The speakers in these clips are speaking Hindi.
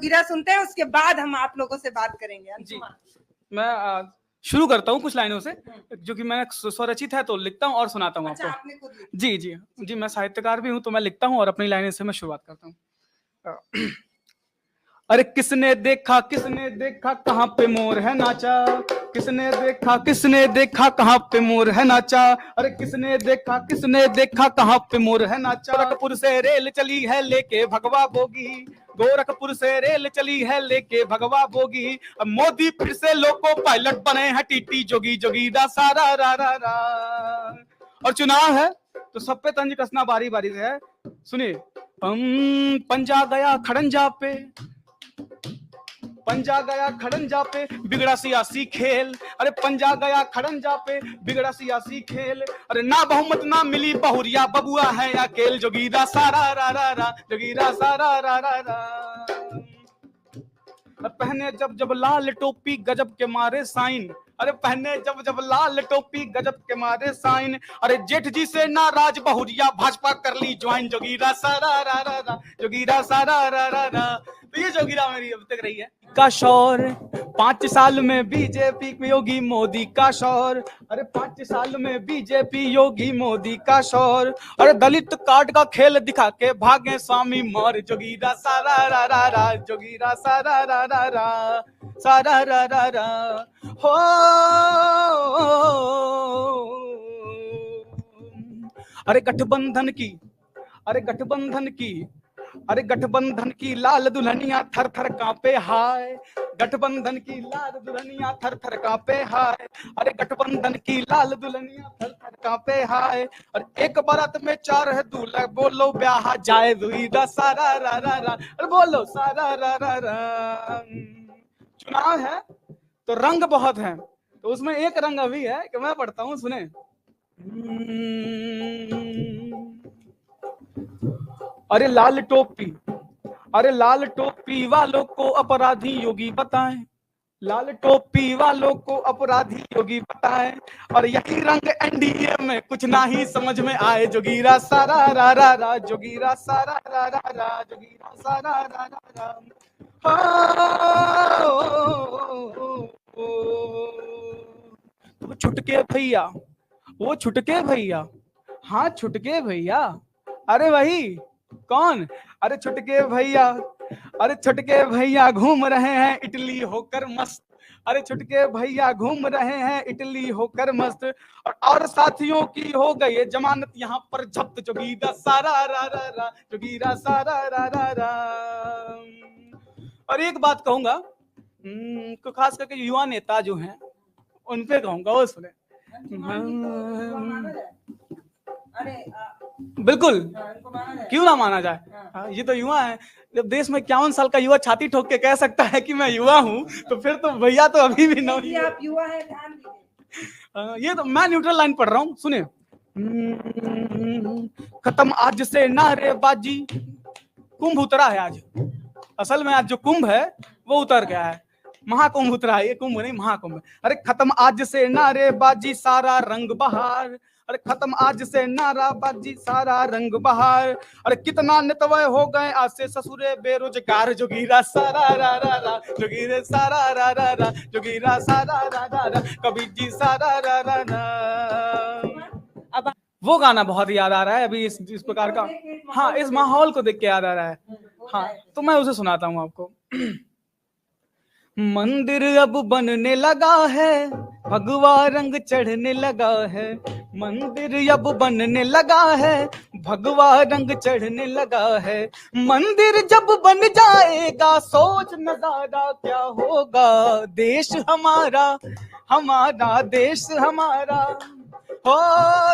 जोगीरा सुनते हैं, उसके बाद हम आप लोगों से बात करेंगे। जी, मैं शुरू करता हूँ कुछ लाइनों से, जो कि मैंने स्वरचित है तो लिखता हूँ और सुनाता हूँ अच्छा, आपको। आपने खुद लिखा? जी जी जी, मैं साहित्यकार भी हूँ तो मैं लिखता हूँ और अपनी लाइनें से मैं शुरुआत करता हूँ। अरे किसने देखा कहाँ पे मोर है नाचा, किसने देखा कहाँ पे मोर है नाचा, अरे किसने देखा कहाँ पे मोर है नाचा। गोरखपुर से रेल चली है लेके भगवा बोगी, गोरखपुर से रेल चली है लेके भगवा बोगी, अब मोदी फिर से लोको पायलट बने हैं टीटी जोगी जोगीरा सारा रा रा रा। और चुनाव है तो सब पे तंज कसना बारी बारी से है, सुनिए। पंजा गया खड़ंजा पे, पंजा गया खड़ंजा पे बिगड़ा सियासी खेल, अरे पंजा गया खड़ंजा पे बिगड़ा सियासी खेल, अरे ना बहुमत ना मिली बहुरिया बबुआ है अकेल, जोगीरा सारा रा रा रा, जोगीरा सारा रा रा रा। पहने जब जब लाल टोपी गजब के मारे साइन, अरे पहने जब जब लाल टोपी गजब के मारे साइन, अरे जेठ जी से नाराज बहुरिया भाजपा कर ली ज्वाइन, जोगीरा सारा रा रा रा, जोगीरा सारा रा रा रा। तो ये जोगीरा मेरी अब तक रही है का शौर, 5 साल में बीजेपी योगी मोदी का शौर, अरे 5 साल में बीजेपी योगी मोदी का शौर, अरे दलित कार्ड का खेल दिखा के भागे स्वामी मोर, जोगीरा सारा रा रा रा, जोगीरा सारा रा रा रा, सारा रा रा रा। हो अरे गठबंधन की, अरे गठबंधन की, अरे गठबंधन की लाल दुल्हनिया थर थर कांपे हाय, गठबंधन की लाल दुल्हनिया थर थर कांपे हाय, अरे गठबंधन की लाल दुल्हनिया थर थर कांपे हाय, और एक बारात में 4 है दूल्हा, बोलो ब्याह जाए जोगीरा सारा रा रा रा, अरे बोलो सारा रा रा रा। चुनाव है तो रंग बहुत है, तो उसमें एक रंग अभी है कि मैं पढ़ता हूँ, सुने। अरे लाल टोपी, अरे लाल टोपी वालों को अपराधी योगी बताएं, लाल टोपी वालों को अपराधी योगी बताएं, और यही रंग एनडीए में कुछ ना ही समझ में आए, जोगीरा सारा रा रा रा, जोगीरा सारा रा रा रा, जोगीरा सारा रा रा रा। तो छुटके भैया, वो छुटके भैया, हाँ छुटके भैया, अरे वही कौन, अरे छुटके भैया, अरे छुटके भैया घूम रहे हैं इटली होकर मस्त, अरे छुटके भैया घूम रहे हैं इटली होकर मस्त, और साथियों की हो गई जमानत यहाँ पर जब्त, जोगीरा सारा रा रा रा, जोगीरा सारा रा रा रा। और एक बात कहूंगा, तो खास करके युवा नेता जो हैं उन पे कहूंगा, वो सुने। बिल्कुल, क्यों ना माना जाए, ये तो युवा है। जब देश में 51 साल का युवा छाती ठोक के कह सकता है कि मैं युवा हूँ, तो फिर तो भैया तो अभी भी नौ ही आप युवा है, ध्यान दीजिए। ये तो मैं न्यूट्रल लाइन पढ़ रहा हूँ, सुने। खत्म आज से नारेबाजी, कुंभ उतरा है आज, असल में आज जो कुंभ है वो उतर गया है, महाकुंभ उतरा है, ये कुंभ नहीं महाकुंभ। अरे खत्म आज से नारेबाजी सारा रंग बहार, अरे खत्म आज से नाराबाजी सारा रंग बहार, अरे कितना नितवय हो गए आज से ससुरे बेरोजगार, जोगीरा सारा रा रा रा, जोगीरे सारा रा रा रा, जोगीरा सारा रा रा रा, कबीर जी सारा रा रा रा। अब वो गाना बहुत याद आ रहा है अभी इस प्रकार का, हाँ इस माहौल को देख के याद आ रहा है, हाँ तो मैं उसे सुनाता हूँ आपको। मंदिर अब बनने लगा है, भगवा रंग चढ़ने लगा है, मंदिर अब बनने लगा है, भगवा रंग चढ़ने लगा है, मंदिर जब बन जाएगा सोच नजारा क्या होगा, देश हमारा, हमारा देश हमारा, हो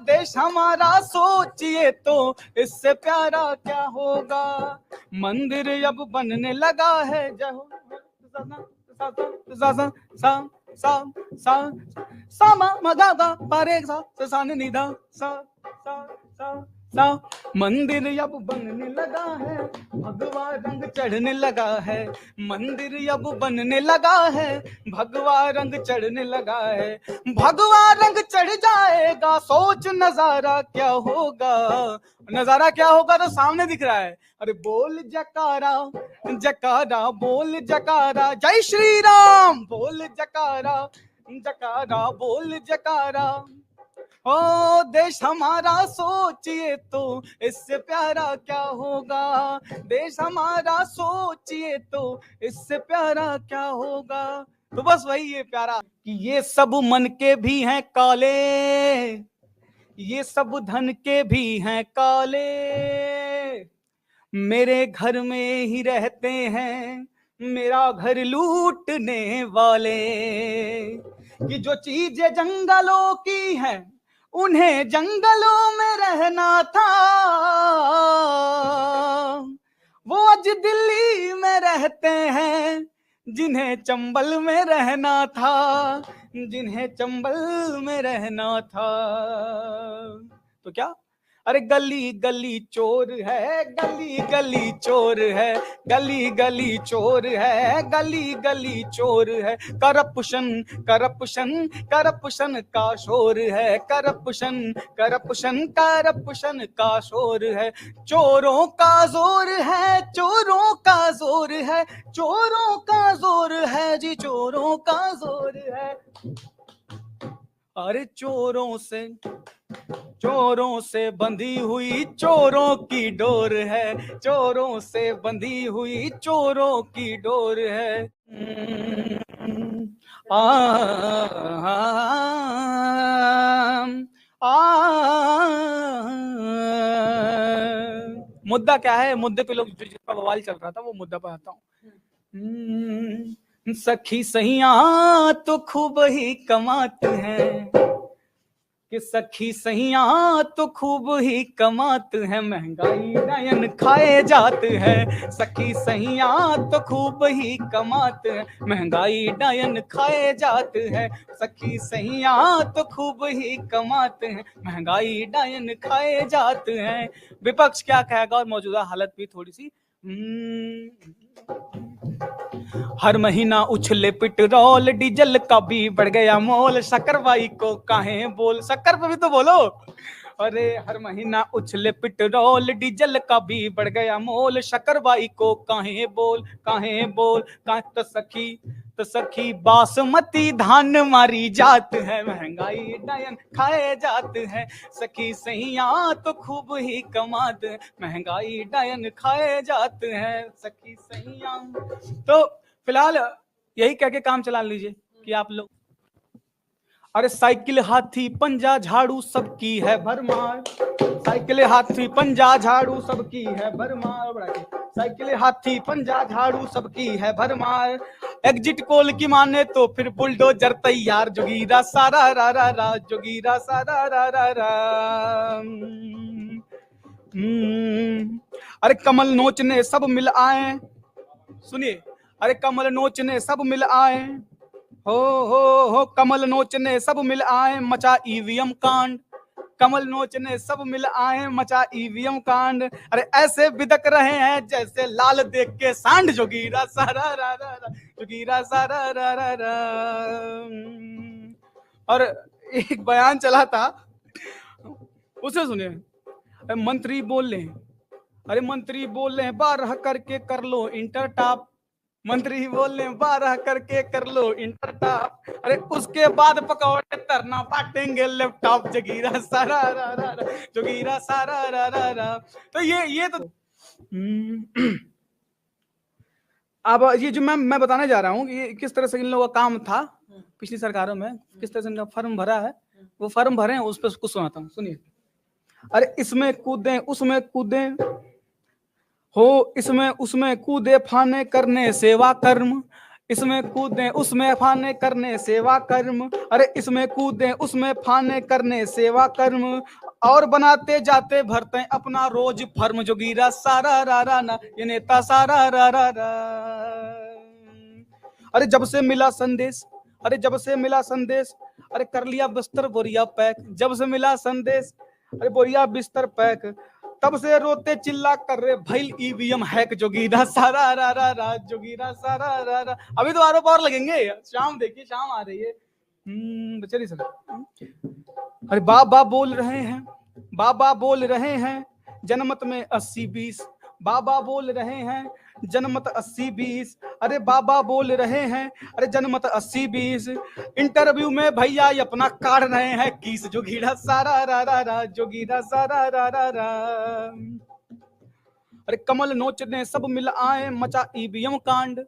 देश हमारा सोचिए तो इससे प्यारा क्या होगा, मंदिर अब बनने लगा है, जय हो सा सा सा सा सा सा सा मा गा गा पारे सा सा नि दा सा सा सा सा मंदिर अब बनने लगा है, भगवा रंग चढ़ने लगा है, मंदिर अब बनने लगा है, भगवा रंग चढ़ने लगा है, भगवा रंग चढ़ जाएगा, सोच नजारा क्या होगा, नजारा क्या होगा तो सामने दिख रहा है। अरे बोल जकारा जकारा, बोल जकारा, जय श्री राम, बोल जकारा जकारा, बोल जकारा। ओ देश हमारा सोचिए तो इससे प्यारा क्या होगा, देश हमारा सोचिए तो इससे प्यारा क्या होगा। तो बस वही ये प्यारा कि ये सब मन के भी हैं काले, ये सब धन के भी हैं काले, मेरे घर में ही रहते हैं मेरा घर लूटने वाले, कि जो चीजें जंगलों की हैं उन्हें जंगलों में रहना था, वो आज दिल्ली में रहते हैं जिन्हें चंबल में रहना था, जिन्हें चंबल में रहना था। तो क्या, अरे गली गली चोर है, गली गली चोर है, गली गली चोर है, गली गली चोर है, करप्शन करप्शन करप्शन का शोर है, करप्शन करप्शन करप्शन का शोर है, चोरों का जोर है, चोरों का जोर है, चोरों का जोर है जी, चोरों का जोर है। अरे चोरों से बंधी हुई चोरों की डोर है, चोरों से बंधी हुई चोरों की डोर है। मुद्दा क्या है, मुद्दे पे लोग जिसका बवाल चल रहा था वो मुद्दा पे आता हूँ। सखी सहिया तो खूब ही कमाते हैं, कि सखी सहिया तो खूब ही कमाते हैं, महंगाई डायन खाए जाते हैं, सखी सहिया तो खूब ही कमाते हैं, महंगाई डायन खाए जाते हैं, सखी सहिया तो खूब ही कमाते हैं, महंगाई डायन खाए जाते हैं। विपक्ष क्या कहेगा और मौजूदा हालत भी थोड़ी सी हर महीना उछले पेट्रोल डीजल का भी बढ़ गया मोल, शक्करबाई को काहे बोल, शक्कर पे भी तो बोलो। अरे हर महीना उछले पेट्रोल डीजल का भी बढ़ गया मोल, शक्करबाई को काहे बोल, काहे बोल, काहे। तो सखी बासमती धान मारी जात है, महंगाई डायन खाए जाते हैं, सखी सहिया तो खूब ही कमाते हैं, महंगाई डायन खाए जाते हैं, सखी सहिया। तो फिलहाल यही कह के काम चला लीजिए कि आप लोग, अरे साइकिल हाथी पंजा झाड़ू सबकी है भरमार, साइकिल हाथी पंजा झाड़ू सबकी है भरमार, साइकिल हाथी पंजा झाड़ू सबकी है भरमार, एग्जिट पोल की माने तो फिर बुलडोजर तैयार, जोगीरा सारा रा रा रा, जोगीरा सारा रा रा रा। अरे कमल नोचने सब मिल आए, सुनिए, अरे कमल नोचने सब मिल आए, हो कमल नोचने सब मिल आए, मचा ईवीएम कांड, कमल नोचने सब मिल आए, मचा ईवीएम कांड, अरे ऐसे बिदक रहे हैं जैसे लाल देख के सांड, जोगीरा सारा रा रा रा, जोगीरा सारा रा रा रा। और एक बयान चला था, उसे सुनिए। मंत्री बोल रहे हैं, अरे मंत्री बोल रहे हैं 12 करके कर लो इंटर टॉप, मंत्री बोल रहे हैं 12 करके कर लो इंटर टॉप, अरे उसके बाद पकौड़े तरना बांटेंगे लैपटॉप, जोगीरा सारा रा रा रा, जोगीरा सारा रा रा रा। तो ये तो अब ये जो मैं बताने जा रहा हूँ कि किस तरह से इन लोगों का काम था पिछली सरकारों में, किस तरह से इनका फर्म भरा है, वो फर्म भरे हैं, उस पर कुछ सुनाता हूँ, सुनिए। अरे इसमें कूदें उसमें कूदें हो, इसमें उसमें कूदे फाने करने सेवा कर्म, इसमें कूदें उसमें फाने करने सेवा कर्म, अरे इसमें कूदें उसमें फाने करने सेवा कर्म, और बनाते जाते भरते अपना रोज फर्म, जोगीरा सारा रा रा ना, ये नेता सारा रा रा रा। अरे जब से मिला संदेश, अरे जब से मिला संदेश, अरे कर लिया बस्तर बोरिया पैक, जब से मिला संदेश, अरे बोरिया बिस्तर पैक, तब से रोते चिल्ला कर रहे भइल ईवीएम हैक, जोगीरा सारा रा रा रा, जोगीरा सारा रा रा। अभी तो आरोप और लगेंगे, शाम देखिए, शाम आ रही है। चलिए सर। अरे बाबा बोल रहे हैं, बाबा बोल रहे हैं जनमत में 80-20, बाबा बोल रहे हैं जनमत 80-20, अरे बाबा बोल रहे हैं अरे जनमत 80-20, इंटरव्यू में भैया ये अपना काट रहे हैं किस, जोगीरा सारा रा रा रा, जोगीरा सारा रा रा रा। अरे कमल नोचने सब मिल आए मचा ईवीएम कांड,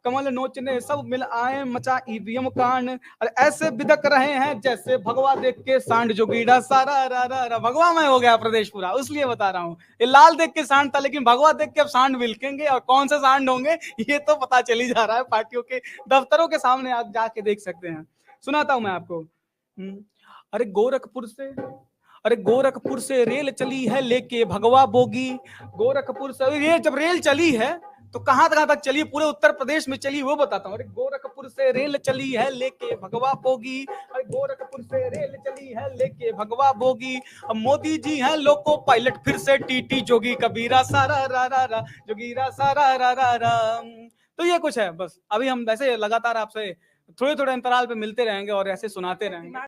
कमल नोचने सब मिल आए मचा ईवीएम कांड, अरे ऐसे बिदक रहे हैं जैसे भगवा देख के सांड, जोगीरा सारा रा रा रा। भगवा में हो गया प्रदेश पूरा, उसलिए बता रहा हूँ। ये लाल देख के सांड था, लेकिन भगवा देख के अब सांड मिलकेंगे, और कौन से सांड होंगे ये तो पता चल ही जा रहा है। पार्टियों के दफ्तरों के सामने आप जाके देख सकते हैं। सुनाता हूं मैं आपको। अरे गोरखपुर से रेल चली है लेके भगवा बोगी, गोरखपुर से ये जब रेल चली है तो कहां तक चली, पूरे उत्तर प्रदेश में चली, वो बताता हूँ। अरे गोरखपुर से रेल चली है लेके भगवा बोगी, अरे गोरखपुर से रेल चली है लेके भगवा बोगी, अब मोदी जी हैं लोको पायलट फिर से टीटी जोगी, कबीरा सारा रा रा रा, जोगीरा सारा रा रा रा। तो ये कुछ है बस। अभी हम वैसे लगातार आपसे थोड़े थोड़े अंतराल पे मिलते रहेंगे और ऐसे सुनाते रहेंगे।